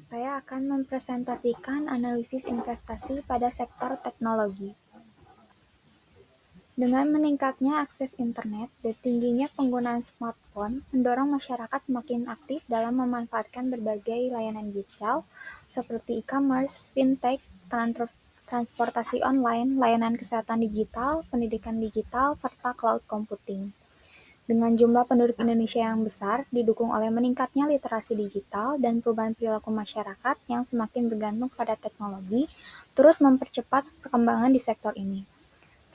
Saya akan mempresentasikan analisis investasi pada sektor teknologi. Dengan meningkatnya akses internet dan tingginya penggunaan smartphone mendorong masyarakat semakin aktif dalam memanfaatkan berbagai layanan digital seperti e-commerce, fintech, transportasi online, layanan kesehatan digital, pendidikan digital, serta cloud computing. Dengan jumlah penduduk Indonesia yang besar, didukung oleh meningkatnya literasi digital dan perubahan perilaku masyarakat yang semakin bergantung pada teknologi, turut mempercepat perkembangan di sektor ini.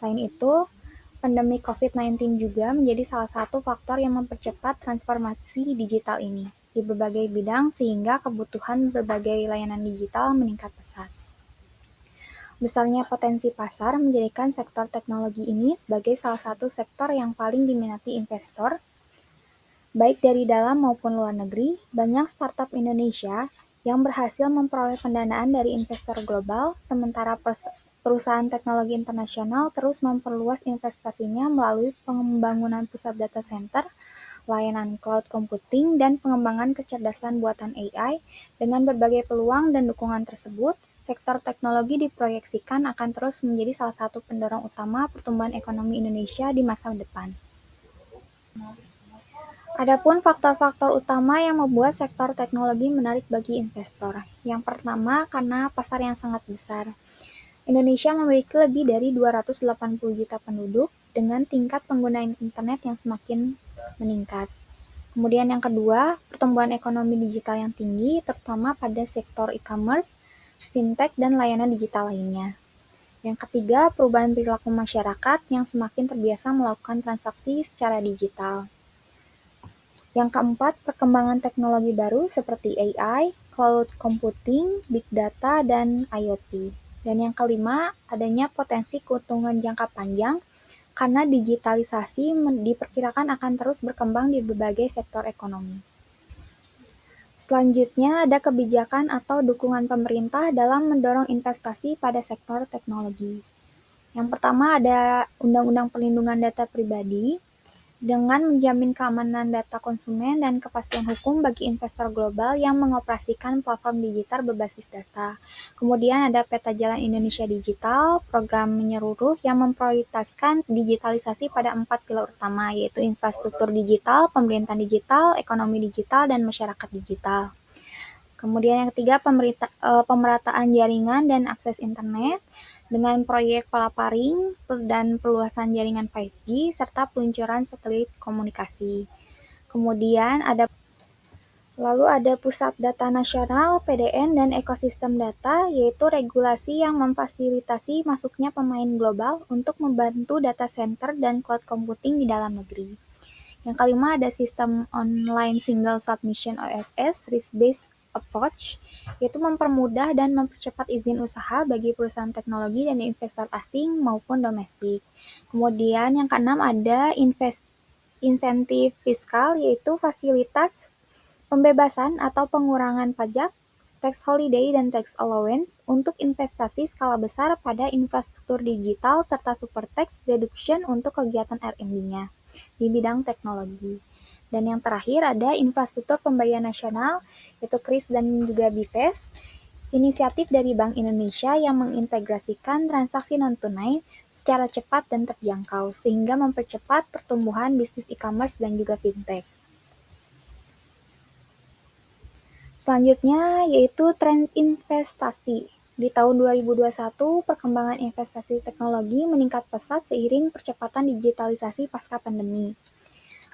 Selain itu, pandemi COVID-19 juga menjadi salah satu faktor yang mempercepat transformasi digital ini di berbagai bidang sehingga kebutuhan berbagai layanan digital meningkat pesat. Besarnya potensi pasar menjadikan sektor teknologi ini sebagai salah satu sektor yang paling diminati investor. Baik dari dalam maupun luar negeri, banyak startup Indonesia yang berhasil memperoleh pendanaan dari investor global, sementara perusahaan teknologi internasional terus memperluas investasinya melalui pembangunan pusat data center, layanan cloud computing, dan pengembangan kecerdasan buatan AI. Dengan berbagai peluang dan dukungan tersebut, sektor teknologi diproyeksikan akan terus menjadi salah satu pendorong utama pertumbuhan ekonomi Indonesia di masa depan. Adapun faktor-faktor utama yang membuat sektor teknologi menarik bagi investor. Yang pertama, karena pasar yang sangat besar. Indonesia memiliki lebih dari 280 juta penduduk dengan tingkat penggunaan internet yang semakin meningkat. Kemudian yang kedua, pertumbuhan ekonomi digital yang tinggi, terutama pada sektor e-commerce, fintech, dan layanan digital lainnya. Yang ketiga, perubahan perilaku masyarakat yang semakin terbiasa melakukan transaksi secara digital. Yang keempat, perkembangan teknologi baru seperti AI, cloud computing, big data, dan IoT. Dan yang kelima, adanya potensi keuntungan jangka panjang karena digitalisasi diperkirakan akan terus berkembang di berbagai sektor ekonomi. Selanjutnya, ada kebijakan atau dukungan pemerintah dalam mendorong investasi pada sektor teknologi. Yang pertama ada Undang-Undang Perlindungan Data Pribadi, dengan menjamin keamanan data konsumen dan kepastian hukum bagi investor global yang mengoperasikan platform digital berbasis data. Kemudian ada Peta Jalan Indonesia Digital, program menyeluruh yang memprioritaskan digitalisasi pada 4 pilar utama, yaitu infrastruktur digital, pemerintahan digital, ekonomi digital, dan masyarakat digital. Kemudian yang ketiga, pemerataan jaringan dan akses internet dengan proyek palaparing dan perluasan jaringan 5G serta peluncuran satelit komunikasi. Kemudian lalu ada Pusat Data Nasional (PDN) dan ekosistem data, yaitu regulasi yang memfasilitasi masuknya pemain global untuk membantu data center dan cloud computing di dalam negeri. Yang kelima ada sistem online single submission OSS risk-based approach, yaitu mempermudah dan mempercepat izin usaha bagi perusahaan teknologi dan investor asing maupun domestik. Kemudian yang keenam ada insentif fiskal, yaitu fasilitas pembebasan atau pengurangan pajak, tax holiday dan tax allowance untuk investasi skala besar pada infrastruktur digital serta super tax deduction untuk kegiatan R&D-nya di bidang teknologi. Dan yang terakhir ada infrastruktur pembayaran nasional, yaitu KRIS dan juga BIFES, inisiatif dari Bank Indonesia yang mengintegrasikan transaksi non-tunai secara cepat dan terjangkau, sehingga mempercepat pertumbuhan bisnis e-commerce dan juga fintech. Selanjutnya yaitu tren investasi. Di tahun 2021, perkembangan investasi teknologi meningkat pesat seiring percepatan digitalisasi pasca pandemi.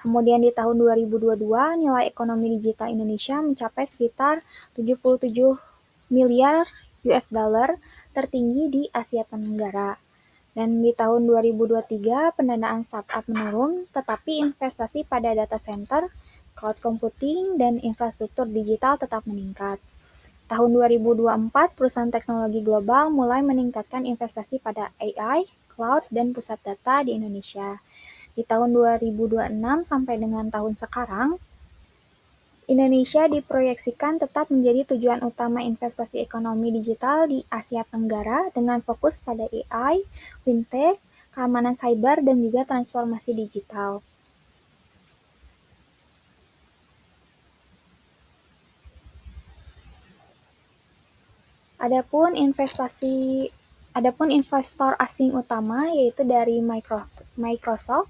Kemudian di tahun 2022, nilai ekonomi digital Indonesia mencapai sekitar 77 miliar US dollar, tertinggi di Asia Tenggara. Dan di tahun 2023, pendanaan startup menurun, tetapi investasi pada data center, cloud computing, dan infrastruktur digital tetap meningkat. Tahun 2024, perusahaan teknologi global mulai meningkatkan investasi pada AI, cloud, dan pusat data di Indonesia. Di tahun 2026 sampai dengan tahun sekarang, Indonesia diproyeksikan tetap menjadi tujuan utama investasi ekonomi digital di Asia Tenggara dengan fokus pada AI, fintech, keamanan cyber, dan juga transformasi digital. Adapun investor asing utama yaitu dari Microsoft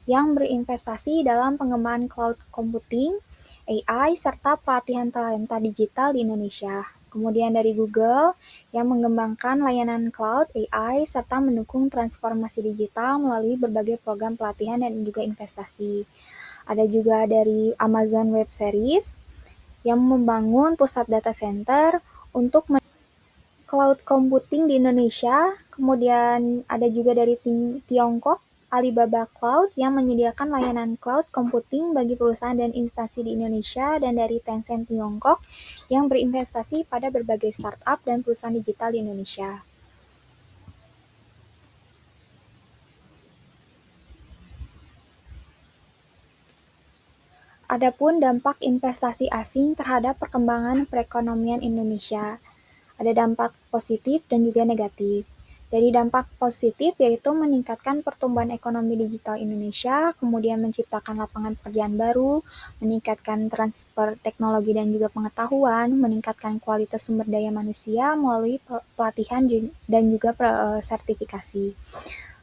yang berinvestasi dalam pengembangan cloud computing, AI, serta pelatihan talenta digital di Indonesia. Kemudian dari Google yang mengembangkan layanan cloud, AI, serta mendukung transformasi digital melalui berbagai program pelatihan dan juga investasi. Ada juga dari Amazon Web Services yang membangun pusat data center untuk cloud computing di Indonesia. Kemudian ada juga dari Tiongkok, Alibaba Cloud yang menyediakan layanan cloud computing bagi perusahaan dan instansi di Indonesia, dan dari Tencent Tiongkok yang berinvestasi pada berbagai startup dan perusahaan digital di Indonesia. Adapun dampak investasi asing terhadap perkembangan perekonomian Indonesia. Ada dampak positif dan juga negatif. Dari dampak positif yaitu meningkatkan pertumbuhan ekonomi digital Indonesia, kemudian menciptakan lapangan pekerjaan baru, meningkatkan transfer teknologi dan juga pengetahuan, meningkatkan kualitas sumber daya manusia melalui pelatihan dan juga sertifikasi.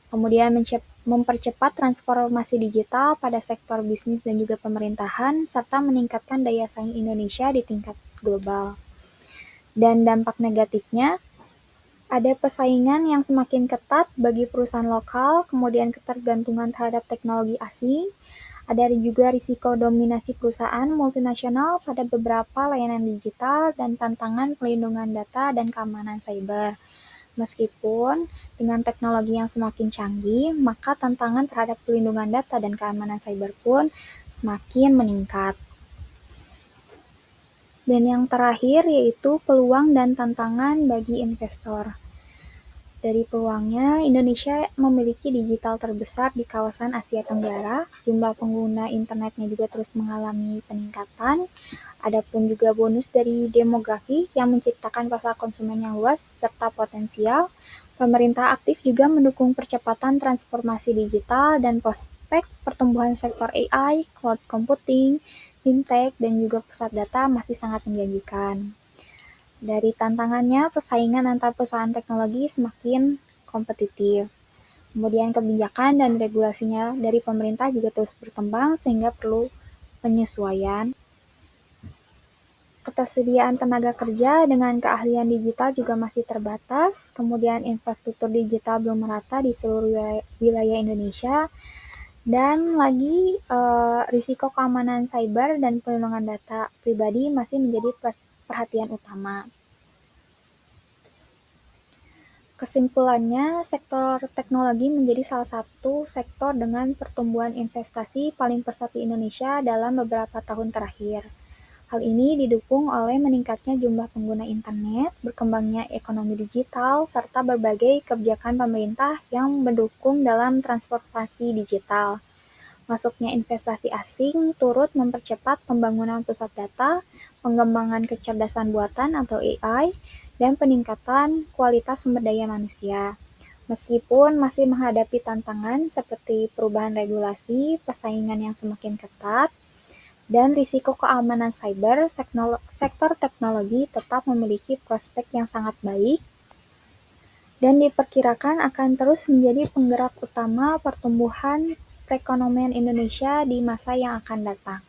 Kemudian mempercepat transformasi digital pada sektor bisnis dan juga pemerintahan, serta meningkatkan daya saing Indonesia di tingkat global. Dan dampak negatifnya, ada persaingan yang semakin ketat bagi perusahaan lokal, kemudian ketergantungan terhadap teknologi asing, ada juga risiko dominasi perusahaan multinasional pada beberapa layanan digital, dan tantangan pelindungan data dan keamanan cyber. Meskipun dengan teknologi yang semakin canggih, maka tantangan terhadap pelindungan data dan keamanan cyber pun semakin meningkat. Dan yang terakhir yaitu peluang dan tantangan bagi investor. Dari peluangnya, Indonesia memiliki digital terbesar di kawasan Asia Tenggara, jumlah pengguna internetnya juga terus mengalami peningkatan, adapun juga bonus dari demografi yang menciptakan pasar konsumen yang luas serta potensial. Pemerintah aktif juga mendukung percepatan transformasi digital dan prospek pertumbuhan sektor AI, cloud computing, fintech, dan juga pusat data masih sangat menjanjikan. Dari tantangannya, persaingan antar perusahaan teknologi semakin kompetitif. Kemudian kebijakan dan regulasinya dari pemerintah juga terus berkembang sehingga perlu penyesuaian. Ketersediaan tenaga kerja dengan keahlian digital juga masih terbatas, kemudian infrastruktur digital belum merata di seluruh wilayah Indonesia, dan lagi risiko keamanan cyber dan perlindungan data pribadi masih menjadi perhatian utama. Kesimpulannya, sektor teknologi menjadi salah satu sektor dengan pertumbuhan investasi paling pesat di Indonesia dalam beberapa tahun terakhir. Hal ini didukung oleh meningkatnya jumlah pengguna internet, berkembangnya ekonomi digital, serta berbagai kebijakan pemerintah yang mendukung dalam transformasi digital. Masuknya investasi asing turut mempercepat pembangunan pusat data, pengembangan kecerdasan buatan atau AI, dan peningkatan kualitas sumber daya manusia. Meskipun masih menghadapi tantangan seperti perubahan regulasi, persaingan yang semakin ketat, dan risiko keamanan cyber, sektor teknologi tetap memiliki prospek yang sangat baik dan diperkirakan akan terus menjadi penggerak utama pertumbuhan perekonomian Indonesia di masa yang akan datang.